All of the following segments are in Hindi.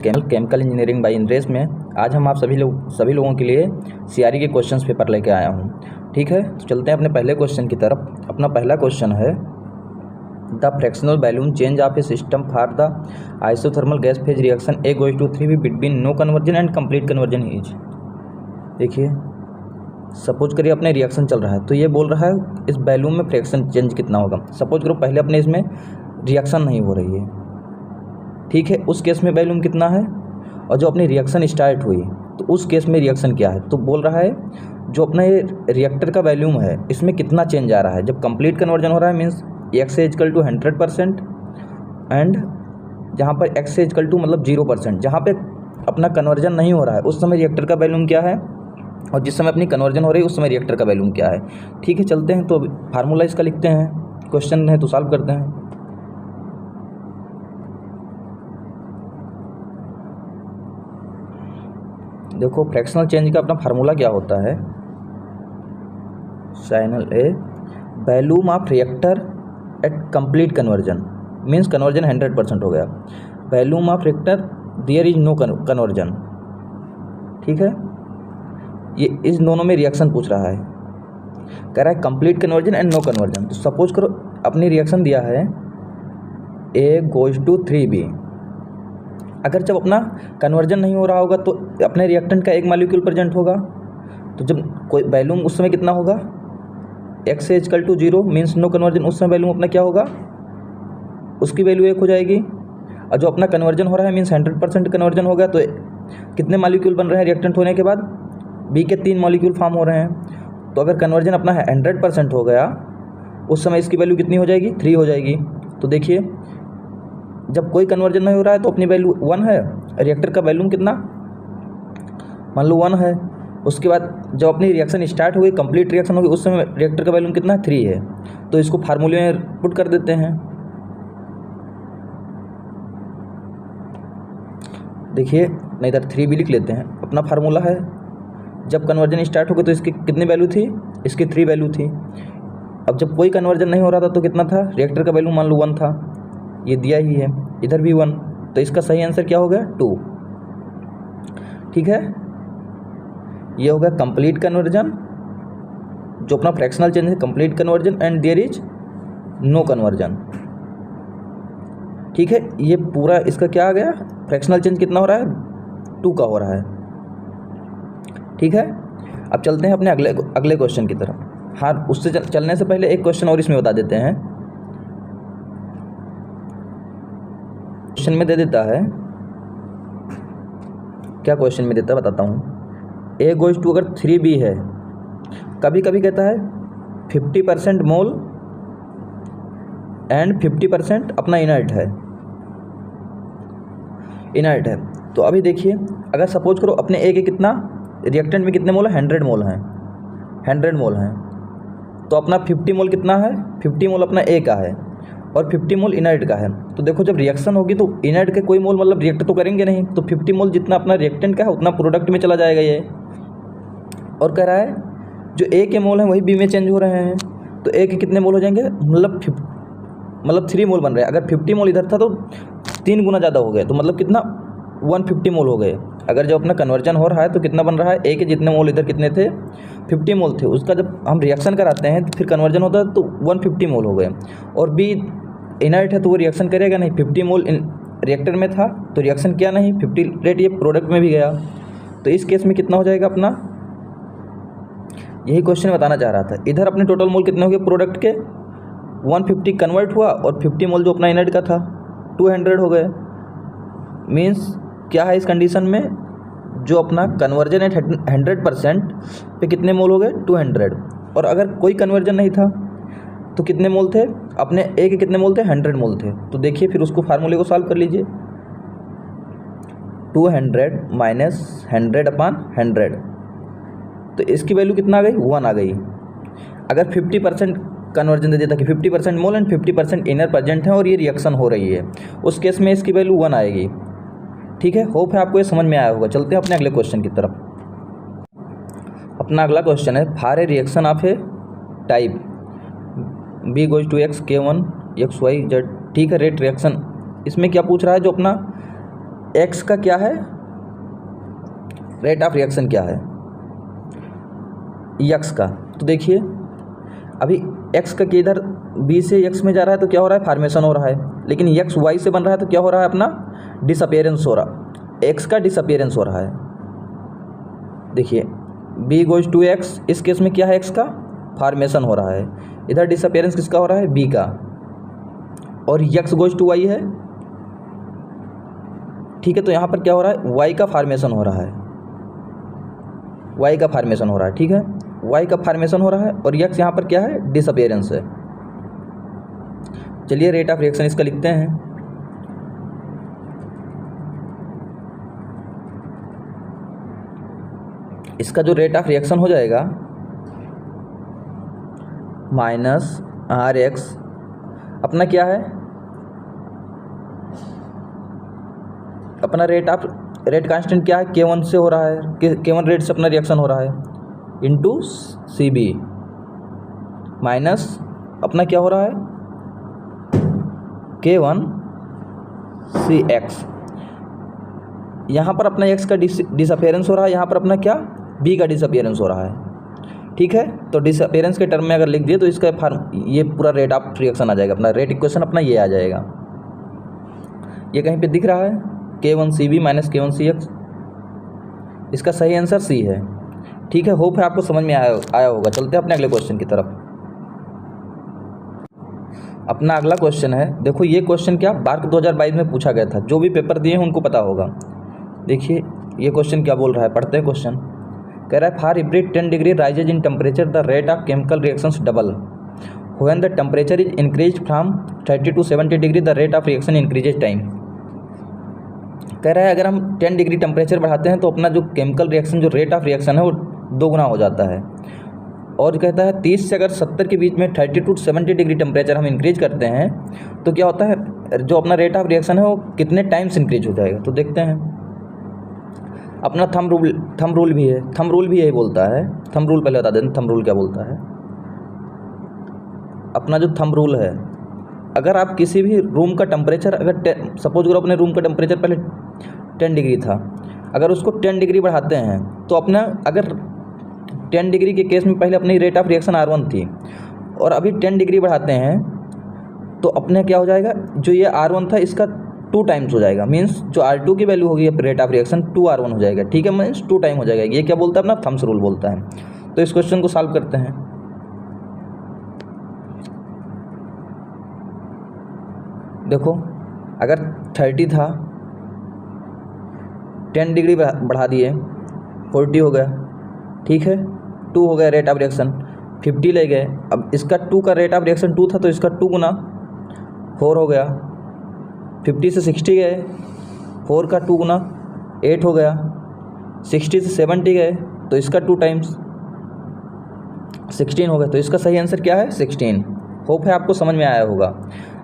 केमिकल इंजीनियरिंग बाय इंद्रेश में आज हम आप सभी लोगों के लिए सीआरई के क्वेश्चंस पेपर लेके आया हूँ। ठीक है, तो चलते हैं अपने पहले क्वेश्चन की तरफ। अपना पहला क्वेश्चन है the fractional volume change of a system for the isothermal gas phase reaction A:3 between no conversion and complete conversion is. देखिए, सपोज करिए अपने रिएक्शन चल रहा है, तो ये बोल रहा है इस वॉल्यूम में फ्रैक्शन चेंज कितना होगा। सपोज करो पहले अपने इसमें रिएक्शन नहीं हो रही है, ठीक है, उस केस में वॉल्यूम कितना है, और जो अपनी रिएक्शन स्टार्ट हुई तो उस केस में रिएक्शन क्या है। तो बोल रहा है जो अपना ये रिएक्टर का वॉल्यूम है इसमें कितना चेंज आ रहा है। जब कंप्लीट कन्वर्जन हो रहा है मीन्स x = 100% एंड जहाँ पर x = मतलब 0%, जहाँ पे अपना कन्वर्जन नहीं हो रहा है उस समय रिएक्टर का वॉल्यूम क्या है, और जिस समय अपनी कन्वर्जन हो रही है उस समय रिएक्टर का वॉल्यूम क्या है। ठीक है, चलते हैं, तो फार्मूला इसका लिखते हैं, क्वेश्चन है तो सॉल्व करते हैं। देखो, फ्रैक्शनल चेंज का अपना फार्मूला क्या होता है, channel a volume of reactor at complete conversion means conversion 100% हो गया, volume of reactor there is no conversion. ठीक है, ये इस दोनों में रिएक्शन पूछ रहा है, कह रहा है complete conversion and no conversion. तो सपोज करो अपनी रिएक्शन दिया है A:3B। अगर जब अपना कन्वर्जन नहीं हो रहा होगा तो अपने रिएक्टेंट का एक मॉलिक्यूल प्रेजेंट होगा, तो जब कोई वॉल्यूम उस समय कितना होगा, x = 0 मीन्स नो कन्वर्जन, उस समय वॉल्यूम अपना क्या होगा, उसकी वैल्यू 1 हो जाएगी। और जो अपना कन्वर्जन हो रहा है मीन्स 100% कन्वर्जन हो गया, तो कितने मॉलिक्यूल बन रहे हैं रिएक्टेंट होने के बाद, B के 3 मॉलिक्यूल फॉर्म हो रहे हैं। तो अगर कन्वर्जन अपना 100% हो गया उस समय इसकी वैल्यू कितनी हो जाएगी, 3 हो जाएगी। तो देखिए, जब कोई कन्वर्जन नहीं हो रहा है तो अपनी वैल्यू 1 है, रिएक्टर का वॉल्यूम कितना, मान लो 1 है। उसके बाद जब अपनी रिएक्शन स्टार्ट हो गई, कंप्लीट रिएक्शन हो गई, उस समय रिएक्टर का वॉल्यूम कितना है, 3 है। तो इसको फार्मूले में पुट कर देते हैं। देखिए, नहीं इधर 3 भी लिख लेते हैं। अपना फार्मूला है, जब कन्वर्जन स्टार्ट हो गई तो इसकी कितनी वैल्यू थी, इसकी 3 वैल्यू थी। अब जब कोई कन्वर्जन नहीं हो रहा था तो कितना था, रिएक्टर का वैल्यू मान लो 1 था, ये दिया ही है, इधर भी 1। तो इसका सही आंसर क्या हो गया, 2। ठीक है, ये हो गया कंप्लीट कन्वर्जन, जो अपना फ्रैक्शनल चेंज है complete conversion and there is no conversion. ठीक है, ये पूरा इसका क्या आ गया, फ्रैक्शनल चेंज कितना हो रहा है, 2 का हो रहा है। ठीक है, अब चलते हैं अपने अगले क्वेश्चन की तरफ। हाँ, उससे चलने से पहले एक क्वेश्चन और इसमें बता देते हैं। क्वेश्चन में दे देता है, क्या क्वेश्चन में देता है बताता हूँ। A:2 अगर 3B है, कभी कभी कहता है 50% मोल एंड 50% अपना इनर्ट है। तो अभी देखिए, अगर सपोज करो अपने A के कितना रिएक्टेंट में कितने मोल है, 100 मोल हैं, 100 मोल हैं। तो अपना 50 मोल कितना है, 50 मोल अपना A का है और 50 मोल इनर्ट का है। तो देखो, जब रिएक्शन होगी तो इनर्ट के कोई मोल मतलब रिएक्ट तो करेंगे नहीं, तो 50 मोल जितना अपना रिएक्टेंट का है उतना प्रोडक्ट में चला जाएगा ये। और कह रहा है जो A के मोल हैं वही B में चेंज हो रहे हैं, तो A के कितने मोल हो जाएंगे, मतलब 3 मोल बन रहे हैं। अगर 50 मोल इधर था तो 3 गुना ज़्यादा हो गए, तो मतलब कितना 150 मोल हो गए। अगर जब अपना कन्वर्जन हो रहा है तो कितना बन रहा है, A के जितने मोल इधर कितने थे, 50 मोल थे, उसका जब हम रिएक्शन कराते हैं तो फिर कन्वर्जन होता है तो 150 मोल हो गए। और B इनर्ट है तो वो रिएक्शन करेगा नहीं, 50 मोल रिएक्टर में था तो रिएक्शन किया नहीं, 50 रेट ये प्रोडक्ट में भी गया। तो इस केस में कितना हो जाएगा अपना, यही क्वेश्चन बताना चाह रहा था। इधर अपने टोटल मोल कितने हो गए प्रोडक्ट के, 150 कन्वर्ट हुआ और 50 मोल जो अपना इनर्ट का था 200 हो गए। मीन्स क्या है इस कंडीशन में, जो अपना कन्वर्जन एट 100% पे कितने मोल हो गए, 200। और अगर कोई कन्वर्जन नहीं था तो कितने मोल थे, अपने A के कितने मोल थे, 100 मोल थे। तो देखिए फिर उसको फार्मूले को सॉल्व कर लीजिए, 200 माइनस 100/100, तो इसकी वैल्यू कितना आ गई, 1 आ गई। अगर 50% कन्वर्जन दे देता कि 50% मोल एंड 50% इनर प्रेजेंट है और ये रिएक्शन हो रही है, उस केस में इसकी वैल्यू 1 आएगी। ठीक है, होप है आपको ये समझ में आया होगा। चलते हैं अपने अगले क्वेश्चन की तरफ। अपना अगला क्वेश्चन है, for A reaction of A type B:X K1 XYZ। ठीक है, रेट रिएक्शन, इसमें क्या पूछ रहा है, जो अपना एक्स का क्या है, रेट ऑफ रिएक्शन क्या है एक्स का। तो देखिए अभी एक्स का किधर बी से एक्स में जा रहा है तो क्या हो रहा है, फार्मेशन हो रहा है, लेकिन एक्स वाई से बन रहा है तो क्या हो रहा है, अपना डिसअपियरेंस हो रहा, एक्स का डिसअपियरेंस हो रहा है। देखिए बी गोज टू एक्स, इस केस में क्या है, एक्स का फार्मेशन हो रहा है, इधर डिसअपियरेंस किसका हो रहा है, बी का, और एक्स गोज टू वाई है। ठीक है, तो यहाँ पर क्या हो रहा है, वाई का फार्मेशन हो रहा है, वाई का फार्मेशन हो रहा है। ठीक है, वाई का फार्मेशन हो रहा है और एक्स यहाँ पर क्या है, डिसअपियरेंस है। चलिए रेट ऑफ रिएक्शन इसका लिखते हैं। इसका जो रेट ऑफ रिएक्शन हो जाएगा माइनस आर एक्स, अपना क्या है, अपना रेट कांस्टेंट क्या है, K1 से हो रहा है, K1 रेट से अपना रिएक्शन हो रहा है, इंटू सी बी, माइनस अपना क्या हो रहा है, K1 सी एक्स। यहाँ पर अपना एक्स का डिसअपियरेंस हो रहा है, यहाँ पर अपना क्या, बी का डिसअपियरेंस हो रहा है। ठीक है, तो डिसअपियरेंस के टर्म में अगर लिख दिए तो इसका ये पूरा रेट ऑफ रिएक्शन आ जाएगा, अपना रेट इक्वेशन अपना ये आ जाएगा। ये कहीं पे दिख रहा है K1 C B minus K1 C x, इसका सही आंसर सी है। ठीक है, होप है आपको समझ में आया होगा। चलते हैं अपने अगले क्वेश्चन की तरफ। अपना अगला क्वेश्चन है, देखो ये क्वेश्चन क्या बार्क 2022 में पूछा गया था, जो भी पेपर दिए हैं उनको पता होगा। देखिए ये क्वेश्चन क्या बोल रहा है, पढ़ते हैं क्वेश्चन। कह रहा है for every 10 degree rises in temperature the rate of chemical reactions double, when the temperature is increase from 30 to 70 degree the rate of reaction increases time. कह रहा है अगर हम 10 डिग्री टेम्परेचर बढ़ाते हैं तो अपना जो केमिकल रिएक्शन, जो रेट ऑफ रिएक्शन है वो 2 गुना हो जाता है। और कहता है 30 से अगर 70 के बीच में 30 to 70 डिग्री टेम्परेचर हम इंक्रीज करते हैं तो क्या होता है, जो अपना रेट ऑफ रिएक्शन है वो कितने टाइम्स इंक्रीज हो जाएगा। तो देखते हैं, अपना थंब रूल भी है, थंब रूल भी यही बोलता है। थंब रूल पहले बता दें, थंब रूल क्या बोलता है। अपना जो थंब रूल है, अगर आप किसी भी रूम का टेम्परेचर, अगर सपोज करो अपने रूम का टेम्परेचर पहले 10 डिग्री था, अगर उसको 10 डिग्री बढ़ाते हैं तो अपना, अगर 10 डिग्री के केस में पहले अपनी रेट ऑफ रिएक्शन R1 थी और अभी 10 डिग्री बढ़ाते हैं तो अपने क्या हो जाएगा, जो ये R1 था इसका 2 टाइम्स हो जाएगा, मीन्स जो R2 की वैल्यू होगी रेट ऑफ रिएक्शन 2R1 हो जाएगा। ठीक है, मीन्स 2 टाइम हो जाएगा। ये क्या बोलता है, अपना थम्स रूल बोलता है। तो इस क्वेश्चन को सॉल्व करते हैं। देखो अगर 30 था, 10 डिग्री बढ़ा दिए 40 हो गया। ठीक है, 2 हो गया रेट ऑफ रिएक्शन, 50 ले गए। अब इसका 2 का रेट ऑफ रिएक्शन 2 था तो इसका 2 गुना 4 हो गया। 50 से 60 गए, 4 का 2 गुना 8 हो गया। 60 से 70 गए तो इसका 2 टाइम्स 16 हो गया। तो इसका सही आंसर क्या है, 16। होप है आपको समझ में आया होगा।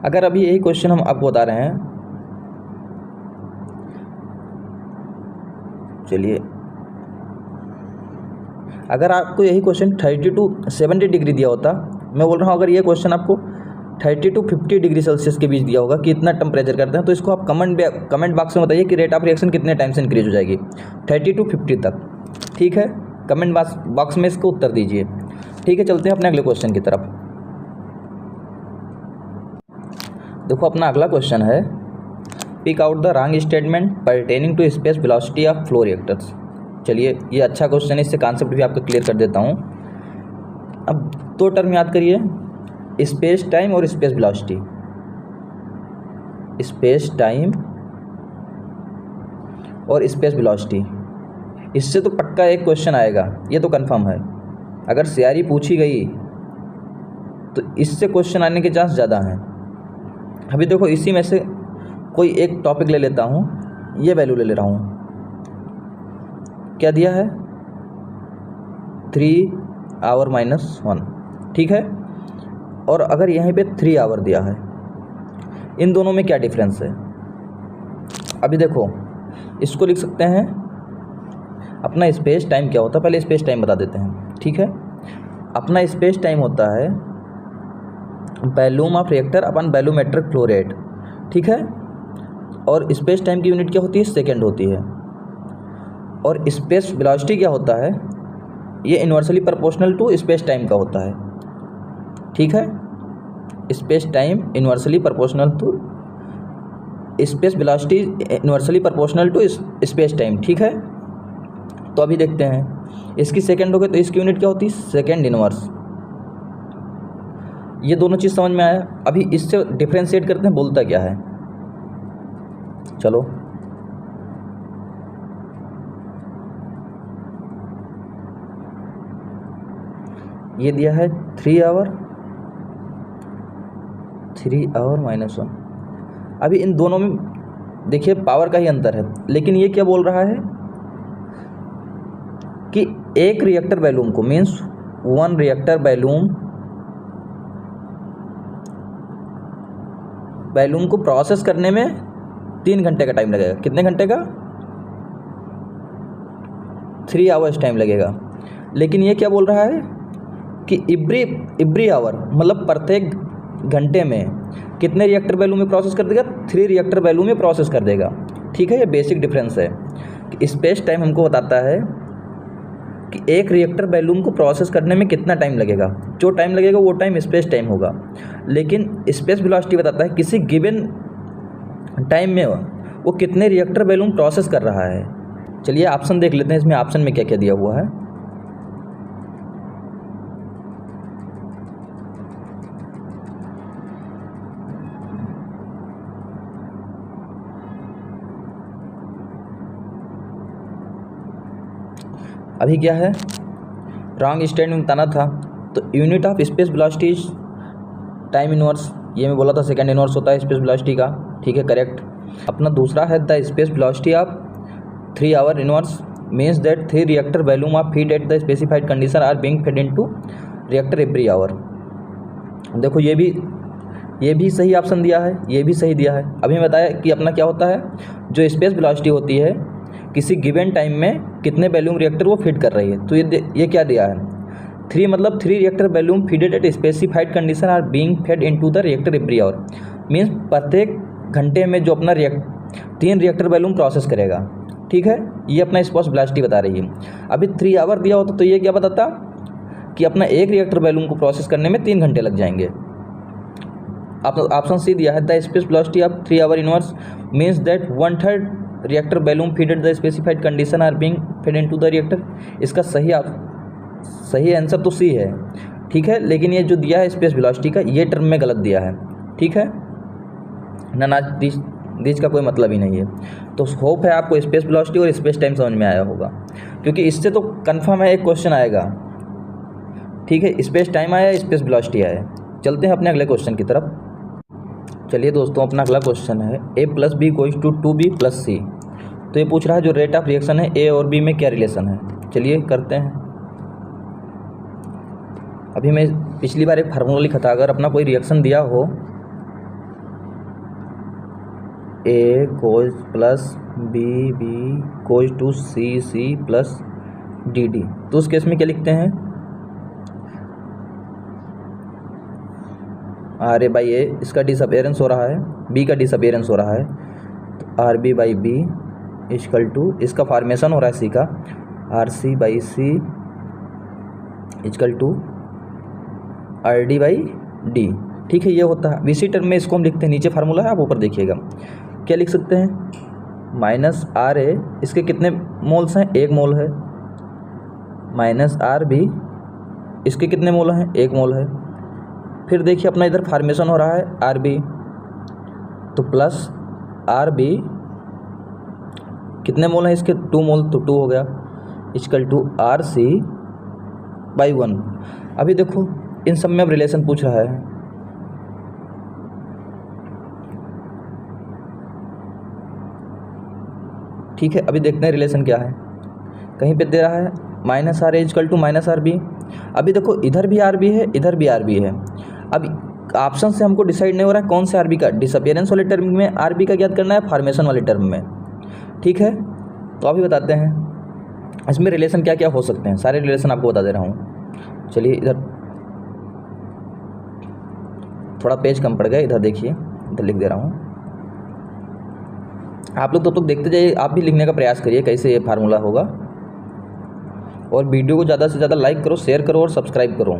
अगर अभी यही क्वेश्चन हम आपको बता रहे हैं, चलिए अगर आपको यही क्वेश्चन 30 to 70 डिग्री दिया होता, मैं बोल रहा हूँ अगर ये क्वेश्चन आपको 30 to 50 डिग्री सेल्सियस के बीच दिया होगा कि इतना टेम्परेचर करते हैं, तो इसको आप कमेंट बॉक्स में बताइए कि रेट ऑफ रिएक्शन कितने टाइम से इंक्रीज हो जाएगी, 30 to 50 तक। ठीक है, कमेंट बॉक्स में इसको उत्तर दीजिए। ठीक है, चलते हैं अपने अगले क्वेश्चन की तरफ। देखो अपना अगला क्वेश्चन है, pick out the wrong statement pertaining to space velocity of flow reactors. चलिए ये अच्छा क्वेश्चन है, इससे कॉन्सेप्ट भी आपको क्लियर कर देता हूँ। अब 2 टर्म याद करिए, स्पेस टाइम और स्पेस वेलोसिटी। स्पेस टाइम और स्पेस वेलोसिटी, इससे तो पक्का एक क्वेश्चन आएगा, ये तो कंफर्म है। अगर सीआरई पूछी गई तो इससे क्वेश्चन आने के चांस ज़्यादा हैं। अभी देखो इसी में से कोई एक टॉपिक ले लेता हूँ, ये वैल्यू ले ले रहा हूँ, क्या दिया है 3 आवर -1। ठीक है, और अगर यहीं पे 3 आवर दिया है, इन दोनों में क्या डिफरेंस है। अभी देखो इसको लिख सकते हैं, अपना स्पेस टाइम क्या होता है, पहले स्पेस टाइम बता देते हैं। ठीक है, अपना स्पेस टाइम होता है volume of reactor upon volumetric flow rate. ठीक है, और स्पेस टाइम की यूनिट क्या होती है, सेकेंड होती है। और स्पेस वेलोसिटी क्या होता है, ये inversely proportional to space time का होता है। ठीक है, space time inversely proportional to space velocity inversely proportional to space time. ठीक है, तो अभी देखते हैं इसकी सेकेंड हो गई तो इसकी यूनिट क्या होती है, सेकेंड इनवर्स। ये दोनों चीज़ समझ में आया। अभी इससे डिफ्रेंशिएट करते हैं, बोलता क्या है। चलो ये दिया है 3 आवर -1। अभी इन दोनों में देखिए पावर का ही अंतर है, लेकिन ये क्या बोल रहा है कि एक रिएक्टर बैलून को मीन्स 1 रिएक्टर बैलून को प्रोसेस करने में 3 घंटे का टाइम लगेगा। कितने घंटे का, 3 आवर्स टाइम लगेगा। लेकिन ये क्या बोल रहा है कि एवरी आवर मतलब प्रत्येक घंटे में कितने रिएक्टर बैलून में प्रोसेस कर देगा, 3 रिएक्टर बैलून में प्रोसेस कर देगा। ठीक है, ये बेसिक डिफरेंस है कि स्पेस टाइम हमको बताता है कि एक रिएक्टर बैलून को प्रोसेस करने में कितना टाइम लगेगा। जो टाइम लगेगा वो टाइम स्पेस टाइम होगा, लेकिन स्पेस वेलोसिटी बताता है किसी गिवन टाइम में वो कितने रिएक्टर बैलून प्रोसेस कर रहा है। चलिए ऑप्शन देख लेते हैं, इसमें ऑप्शन में क्या क्या दिया हुआ है। अभी क्या है, रॉन्ग स्टैंडिंग बताना था, तो unit of space velocity time inverse, ये मैं बोला था सेकेंड इनवर्स होता है स्पेस वेलोसिटी का। ठीक है, करेक्ट। अपना दूसरा है the space velocity of 3 hour inverse means that 3 reactor volume of heat at the specified condition are being fed into reactor every hour. देखो ये भी सही ऑप्शन दिया है, ये भी सही दिया है। अभी बताया कि अपना क्या होता है, जो स्पेस वेलोसिटी होती है किसी गिवन टाइम में कितने वैल्यूम रिएक्टर वो फिट कर रही है। तो ये क्या दिया है, 3 मतलब 3 reactor volume feeded at specified condition are being fed into the reactor every hour. Means प्रत्येक घंटे में जो अपना 3 रिएक्टर वैल्यूम प्रोसेस करेगा। ठीक है, ये अपना स्पेस वेलोसिटी बता रही है। अभी 3 आवर दिया होता तो ये क्या बताता कि अपना एक रिएक्टर वैल्यूम को प्रोसेस करने में 3 घंटे लग जाएंगे। ऑप्शन सी दिया है the space velocity of 3 hour inverse means that 1/3 reactor balloon feeded the specified condition are being fed into the reactor. इसका सही आंसर तो सी है। ठीक है, लेकिन ये जो दिया है स्पेस वेलोसिटी का, ये टर्म में गलत दिया है। ठीक है ना, दीज का कोई मतलब ही नहीं है। तो होप है आपको स्पेस वेलोसिटी और स्पेस टाइम समझ में आया होगा, क्योंकि इससे तो कंफर्म है एक क्वेश्चन आएगा। ठीक है, स्पेस टाइम आया, स्पेस वेलोसिटी आया। चलते हैं अपने अगले क्वेश्चन की तरफ। चलिए दोस्तों, अपना अगला क्वेश्चन है a + b = 2b + c। तो ये पूछ रहा है जो रेट ऑफ रिएक्शन है a और b में क्या रिलेशन है। चलिए करते हैं। अभी मैं पिछली बार एक फार्मूला लिखा था, अगर अपना कोई रिएक्शन दिया हो a + b = c + dd, तो उस केस में क्या लिखते हैं, अरे भाई ए इसका डिसअपियरेंस हो रहा है, बी का डिसअपियरेंस हो रहा है, तो RB/B = इसका फॉर्मेशन हो रहा है सी का, RC/C = RD/D। ठीक है, ये होता है। इसी टर्म में इसको हम लिखते हैं, नीचे फार्मूला है आप ऊपर देखिएगा। क्या लिख सकते हैं, -RA, इसके कितने मोल्स हैं, 1 मोल है, -RB, इसके कितने मोल हैं, 1 मोल है। फिर देखिए अपना इधर फॉर्मेशन हो रहा है RB, तो प्लस RB कितने मोल हैं इसके, 2 मोल, तो 2 हो गया, = RC/1। अभी देखो इन सब में अब रिलेशन पूछ रहा है। ठीक है, अभी देखते हैं रिलेशन क्या है। कहीं पे दे रहा है -RA = -RB। अभी देखो इधर भी RB है, इधर भी RB है। अब ऑप्शन से हमको डिसाइड नहीं हो रहा है कौन से RB का, डिसअपियरेंस वाले टर्म में RB का ज्ञात करना है, फॉर्मेशन वाले टर्म में। ठीक है, तो अभी बताते हैं इसमें रिलेशन क्या क्या हो सकते हैं, सारे रिलेशन आपको बता दे रहा हूँ। चलिए इधर थोड़ा पेज कम पड़ गया, इधर देखिए, इधर लिख दे रहा हूँ। आप लोग तब तक देखते जाइए, आप भी लिखने का प्रयास करिए कैसे ये फार्मूला होगा। और वीडियो को ज़्यादा से ज़्यादा लाइक करो, शेयर करो और सब्सक्राइब करो,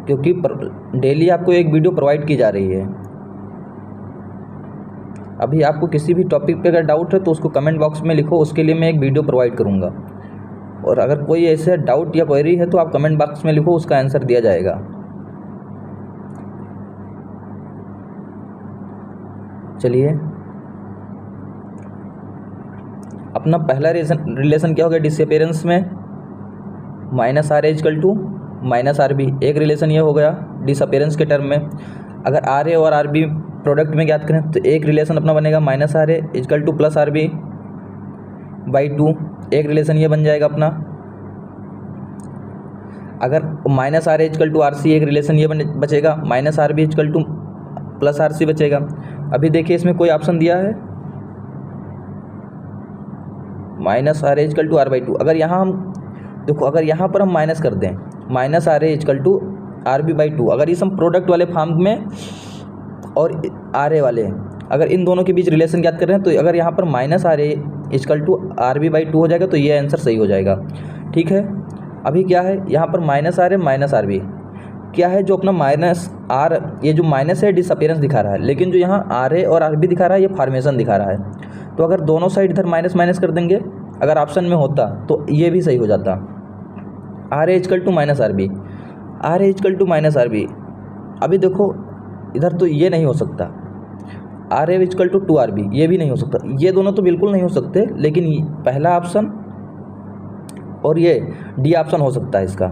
क्योंकि डेली आपको एक वीडियो प्रोवाइड की जा रही है। अभी आपको किसी भी टॉपिक पे अगर डाउट है तो उसको कमेंट बॉक्स में लिखो, उसके लिए मैं एक वीडियो प्रोवाइड करूँगा। और अगर कोई ऐसे डाउट या क्वेरी है तो आप कमेंट बॉक्स में लिखो, उसका आंसर दिया जाएगा। चलिए, अपना पहला रिलेशन क्या हो गया डिसअपेरेंस में, minus R equal to minus R B. एक रिलेशन ये हो गया डिसअपेरेंस के टर्म में। अगर आर ए और आर बी प्रोडक्ट में ज्ञात करें तो एक रिलेशन अपना बनेगा minus R A equal to plus R B by 2। एक रिलेशन ये बन जाएगा अपना। अगर minus R A equal to R C, एक रिलेशन ये बचेगा minus R B equal to plus R C बचेगा। अभी देखिए इसमें कोई ऑप्शन दिया है minus R A equal to R by 2। अगर यहाँ हम देखो, अगर यहाँ पर हम माइनस कर दें minus R A equal to R B by 2, अगर इस हम प्रोडक्ट वाले फॉर्म में और आर ए वाले, अगर इन दोनों के बीच रिलेशन ज्ञात कर रहे हैं तो अगर यहाँ पर minus R A equal to R B by 2 हो जाएगा तो ये आंसर सही हो जाएगा। ठीक है, अभी क्या है यहाँ पर minus R A minus R B क्या है, जो अपना माइनस आर, ये जो माइनस है डिसअपेरेंस दिखा रहा है, लेकिन जो यहाँ आर ए और आर बी दिखा रहा है ये फॉर्मेशन दिखा रहा है। तो अगर दोनों साइड इधर माइनस माइनस कर देंगे, अगर ऑप्शन में होता तो ये भी सही हो जाता। R A equal to minus R B, R A equal to minus R B. अभी देखो इधर तो ये नहीं हो सकता, R A equal to R B ये भी नहीं हो सकता, ये दोनों तो बिल्कुल नहीं हो सकते। लेकिन पहला ऑप्शन और ये डी ऑप्शन हो सकता है, इसका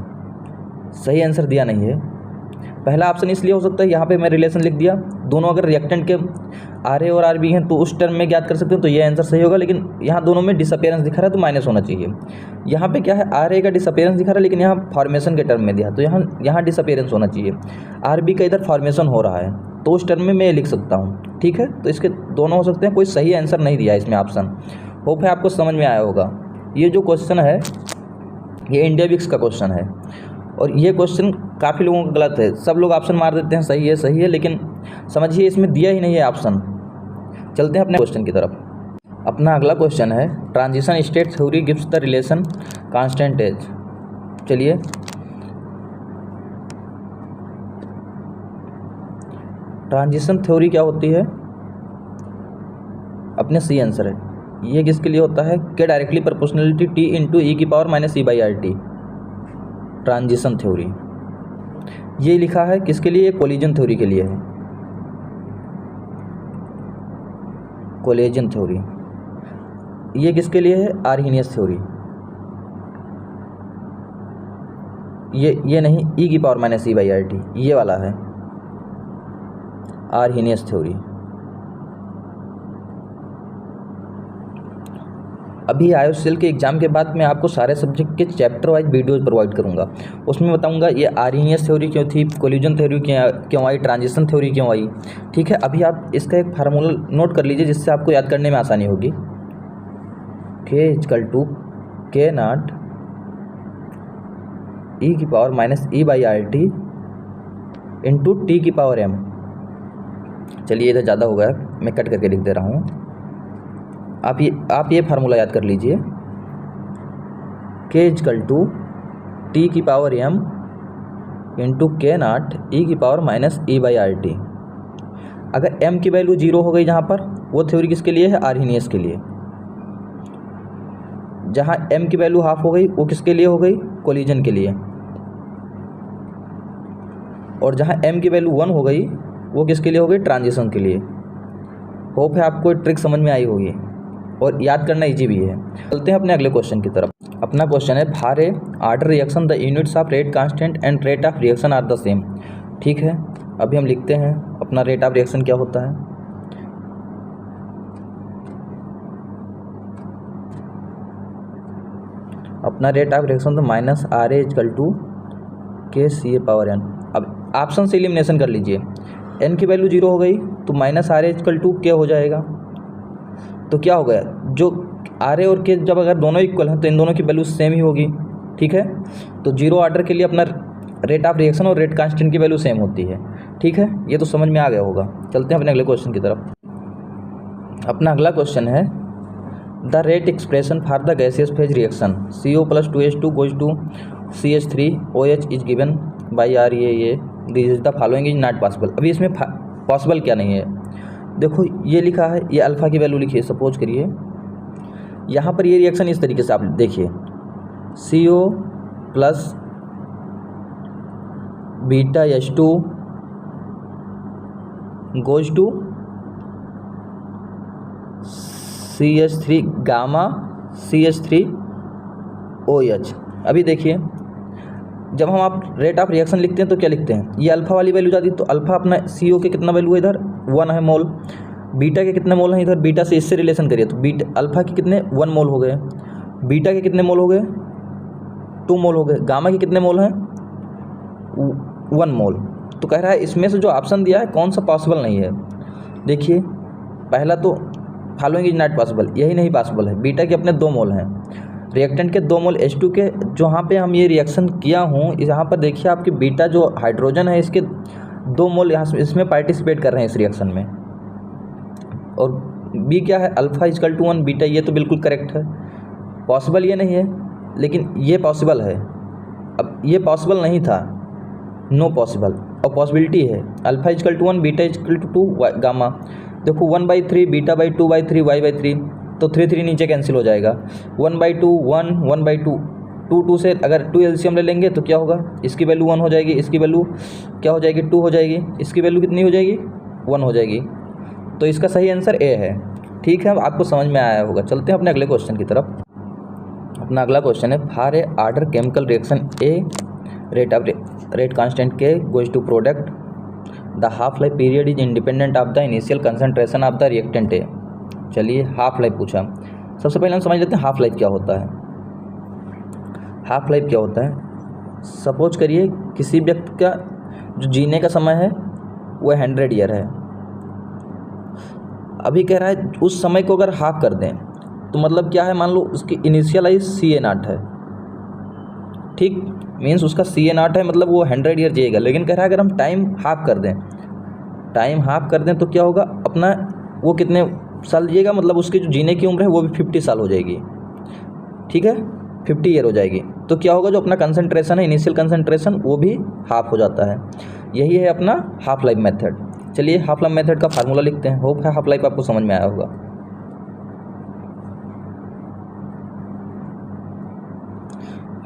सही आंसर दिया नहीं है। पहला ऑप्शन इसलिए हो सकता है, यहाँ पे मैं रिलेशन लिख दिया, दोनों अगर रिएक्टेंट के आर ए और आर बी हैं तो उस टर्म में ज्ञात कर सकते हैं, तो ये आंसर सही होगा। लेकिन यहाँ दोनों में डिसअपेरेंस दिखा रहा है तो माइनस होना चाहिए। यहाँ पे क्या है, आर ए का डिसअपेरेंस दिखा रहा है लेकिन यहाँ फॉर्मेशन के टर्म में दिया, तो यहाँ डिसअपेरेंस होना चाहिए। आर बी का इधर फॉर्मेशन हो रहा है तो उस टर्म में मैं ये लिख सकता हूँ। ठीक है, तो इसके दोनों हो सकते हैं, कोई सही आंसर नहीं दिया इसमें ऑप्शन। होप है आपको समझ में आया होगा। ये जो क्वेश्चन है ये इंडिया विक्स का क्वेश्चन है, और ये क्वेश्चन काफ़ी लोगों का गलत है। सब लोग ऑप्शन मार देते हैं सही है, लेकिन समझिए इसमें दिया ही नहीं है ऑप्शन। चलते हैं अपने क्वेश्चन की तरफ। अपना अगला क्वेश्चन है transition state theory gives the relation constant as. चलिए, ट्रांजिशन थ्योरी क्या होती है, अपने सी आंसर है। ये किसके लिए होता है, के डायरेक्टली प्रोपोर्शनलिटी टी इंटू ई की power minus E by R T. Transition theory ये लिखा है किसके लिए, कोलिजन थ्योरी के लिए है। कोलिजन थ्योरी ये किसके लिए है, आर्हीनियस थ्योरी। ये नहीं, ई की power minus E by R T ये वाला है आर्हीनियस थ्योरी। अभी आयोसेल के एग्ज़ाम के बाद मैं आपको सारे सब्जेक्ट के चैप्टर वाइज वीडियोज़ प्रोवाइड करूंगा। उसमें बताऊंगा ये आर्हीनियस थ्योरी क्यों थी, कोलिजन थ्योरी क्यों आई, ट्रांजिशन थ्योरी क्यों आई। ठीक है, अभी आप इसका एक फार्मूला नोट कर लीजिए जिससे आपको याद करने में आसानी होगी। के इक्वल टू के नॉट ई की power minus E by R T into T की पावर एम। चलिए इधर ज़्यादा हो गया, मैं कट करके लिख दे रहा हूँ। आप ये फार्मूला याद कर लीजिए, के इक्वल टू टी की पावर एम इंटू के नॉट ई की power minus E by R T. अगर एम की वैल्यू 0 हो गई जहाँ पर, वो थ्योरी किसके लिए है, आर्हीनियस के लिए। जहाँ एम की वैल्यू हाफ हो गई वो किसके लिए हो गई, कोलिजन के लिए। और जहाँ एम की वैल्यू 1 हो गई वो किसके लिए हो गई, ट्रांजिशन के लिए। होप है आपको ट्रिक समझ में आई होगी और याद करना इजी भी है। चलते हैं अपने अगले क्वेश्चन की तरफ। अपना क्वेश्चन है for a order reaction the units of rate constant and rate of reaction are the same. ठीक है, अभी हम लिखते हैं अपना रेट ऑफ रिएक्शन क्या होता है। अपना रेट ऑफ रिएक्शन तो minus R A equal to K C A power N. अब ऑप्शन से एलिमिनेशन कर लीजिए, एन की वैल्यू 0 हो गई तो minus R A equal to K हो जाएगा। तो क्या हो गया, जो आर ए और के जब अगर दोनों इक्वल हैं तो इन दोनों की वैल्यू सेम ही होगी। ठीक है, तो 0 ऑर्डर के लिए अपना रेट ऑफ रिएक्शन और रेट कांस्टेंट की वैल्यू सेम होती है। ठीक है, ये तो समझ में आ गया होगा। चलते हैं अपने अगले क्वेश्चन की तरफ। अपना अगला क्वेश्चन है the rate expression for the gaseous phase reaction CO+2H2 goes to CH3OH is given by R ये this is the following is not possible. अभी इसमें पॉसिबल क्या नहीं है, देखो ये लिखा है, ये अल्फ़ा की वैल्यू लिखिए, सपोज करिए यहाँ पर ये रिएक्शन इस तरीके से आप देखिए CO plus beta H2 goes to CH3 gamma CH3OH। अभी देखिए जब हम आप रेट ऑफ रिएक्शन लिखते हैं तो क्या लिखते हैं, ये अल्फ़ा वाली वैल्यू जाती है तो अल्फ़ा अपना CO के कितना वैल्यू है इधर 1 है मोल, बीटा के कितने मोल हैं इधर, बीटा से इससे रिलेशन करिए तो बीटा अल्फ़ा के कितने 1 मोल हो गए, बीटा के कितने मोल हो गए 2 मोल हो गए, गामा के कितने मोल हैं 1 मोल। तो कह रहा है इसमें से जो ऑप्शन दिया है कौन सा पॉसिबल नहीं है। देखिए पहला तो फॉलोइंग इज नॉट पॉसिबल, यही नहीं पॉसिबल है। बीटा के अपने 2 मोल हैं, रिएक्टेंट के 2 मोल H2 के, जहाँ पे हम ये रिएक्शन किया हूँ यहाँ पर देखिए आपकी बीटा जो हाइड्रोजन है इसके 2 मोल यहाँ इसमें पार्टिसिपेट कर रहे हैं इस रिएक्शन में, और बी क्या है अल्फ़ा इजकल टू 1 बीटा, ये तो बिल्कुल करेक्ट है। पॉसिबल ये नहीं है लेकिन ये पॉसिबल है। अब ये पॉसिबल नहीं था, नो पॉसिबल, और पॉसिबिलिटी है alpha equal to 1 beta equal to 2 gamma. देखो 1/3 बीटा बाई 2/3 y/3, तो 3 नीचे कैंसिल हो जाएगा, 1/2 1 1/2 2 से अगर 2 एलसीएम ले लेंगे तो क्या होगा, इसकी वैल्यू 1 हो जाएगी, इसकी वैल्यू क्या हो जाएगी 2 हो जाएगी, इसकी वैल्यू कितनी हो जाएगी 1 हो जाएगी। तो इसका सही आंसर ए है। ठीक है, अब आपको समझ में आया होगा। चलते हैं अपने अगले क्वेश्चन की तरफ। अपना अगला क्वेश्चन है for a order chemical reaction A rate constant K goes to product the half life period is independent of the initial concentration of the reactant A. चलिए हाफ लाइफ पूछा, सबसे पहले हम समझ लेते हैं हाफ लाइफ क्या होता है। हाफ लाइफ क्या होता है, सपोज करिए किसी व्यक्ति का जो जीने का समय है वो 100 ईयर है। अभी कह रहा है उस समय को अगर हाफ कर दें तो मतलब क्या है, मान लो उसकी इनिशियल आयु CA0 है, ठीक, मीन्स उसका CA0 है, मतलब वो 100 ईयर जिएगा। लेकिन कह रहा है अगर हम टाइम हाफ कर दें तो क्या होगा, अपना वो कितने साल जिएगा, मतलब उसकी जो जीने की उम्र है वो भी 50 साल हो जाएगी। ठीक है, 50 ईयर हो जाएगी। तो क्या होगा, जो अपना कंसंट्रेशन है इनिशियल कंसंट्रेशन वो भी हाफ हो जाता है। यही है अपना हाफ लाइफ मेथड। चलिए हाफ लाइफ मेथड का फार्मूला लिखते हैं। होप है हाफ लाइफ आपको समझ में आया होगा।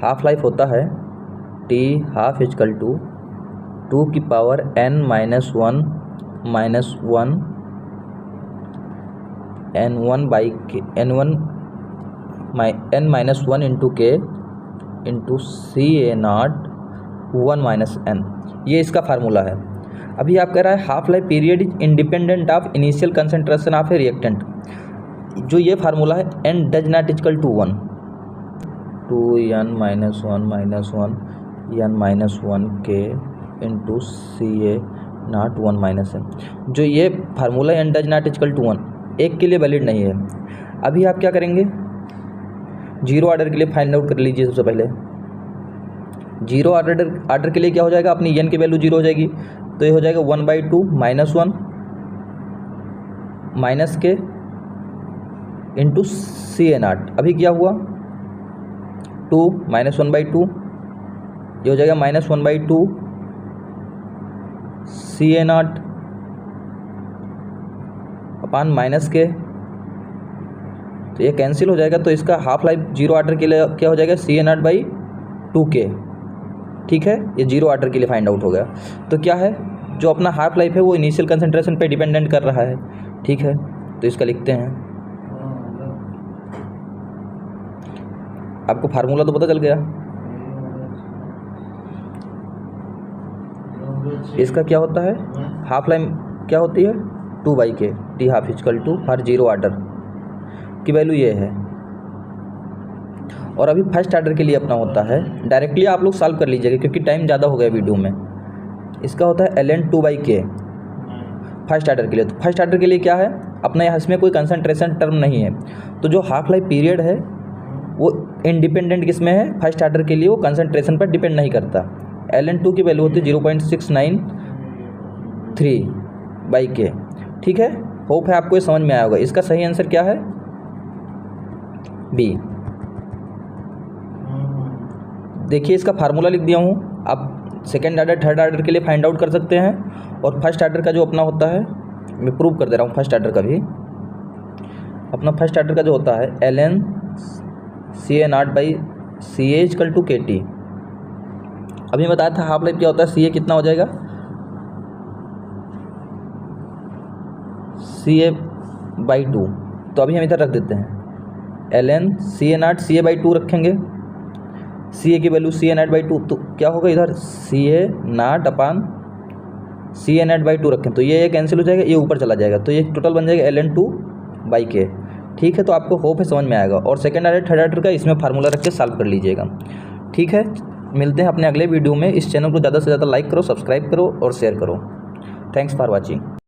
हाफ लाइफ होता है T हाफ इजकल टू 2 की power n minus one n1 by के n माइनस 1 इंटू के इंटू CA0 1 माइनस n, ये इसका फार्मूला है। अभी आप कह रहा है half life period is independent of initial concentration of a reactant. जो ये फार्मूला है n does not equal to 1 2n minus 1 n minus 1 के इंटू CA0 1 माइनस n। जो ये formula n does not equal to 1 एक के लिए वैलिड नहीं है। अभी आप क्या करेंगे, जीरो ऑर्डर के लिए फाइंड आउट कर लीजिए। सबसे पहले जीरो ऑर्डर के लिए क्या हो जाएगा, अपनी n की वैल्यू 0 हो जाएगी, तो ये हो जाएगा 1/2 माइनस 1 माइनस के इंटू CA0। अभी क्या हुआ 2 माइनस 1/2, ये हो जाएगा माइनस 1/2 CA0 अपान माइनस के, तो ये कैंसिल हो जाएगा। तो इसका हाफ लाइफ जीरो ऑर्डर के लिए क्या हो जाएगा CA0/2K। ठीक है, ये जीरो ऑर्डर के लिए फाइंड आउट हो गया। तो क्या है, जो अपना हाफ लाइफ है वो इनिशियल कंसंट्रेशन पे डिपेंडेंट कर रहा है। ठीक है, तो इसका लिखते हैं। आपको फार्मूला तो पता चल गया। इसका क्या होता है, हाफ लाइफ क्या होती है 2/K T half equal to हर जीरो ऑर्डर की वैल्यू ये है। और अभी फर्स्ट ऑर्डर के लिए अपना होता है, डायरेक्टली आप लोग सॉल्व कर लीजिएगा क्योंकि टाइम ज़्यादा हो गया वीडियो में। इसका होता है ln 2/K फर्स्ट ऑर्डर के लिए। तो फर्स्ट ऑर्डर के लिए क्या है, अपना यहाँ इसमें कोई कंसंट्रेशन टर्म नहीं है, तो जो हाफ लाइफ पीरियड है वो इंडिपेंडेंट किसमें है, फर्स्ट ऑर्डर के लिए वो कंसंट्रेशन पर डिपेंड नहीं करता। ln 2 की वैल्यू होती है 0.693/K। ठीक है, होप है आपको ये समझ में आया होगा। इसका सही आंसर क्या है? बी। देखिए इसका फार्मूला लिख दिया हूँ, आप सेकेंड आर्डर थर्ड आर्डर के लिए फाइंड आउट कर सकते हैं। और फर्स्ट आर्डर का जो अपना होता है, मैं प्रूव कर दे रहा हूँ फर्स्ट आर्डर का भी। अपना फर्स्ट आर्डर का जो होता है ln CA0/CA=KT। अभी बताया था हाफ लाइफ क्या होता है, CA कितना हो जाएगा, CA/2। तो अभी हम इधर रख देते हैं ln CA0 CA/2 रखेंगे, CA की वैल्यू CA0/2, तो क्या होगा इधर CA0/CA0/2 रखें तो ये कैंसिल हो जाएगा, ये ऊपर चला जाएगा, तो ये टोटल बन जाएगा ln2/K। ठीक है, तो आपको होप है समझ में आएगा। और सेकंड आर्डर थर्ड आर्डर का इसमें फार्मूला रख के सॉल्व कर लीजिएगा। ठीक है, मिलते हैं अपने अगले वीडियो में। इस चैनल को ज़्यादा से ज़्यादा लाइक करो, सब्सक्राइब करो और शेयर करो। Thanks for watching.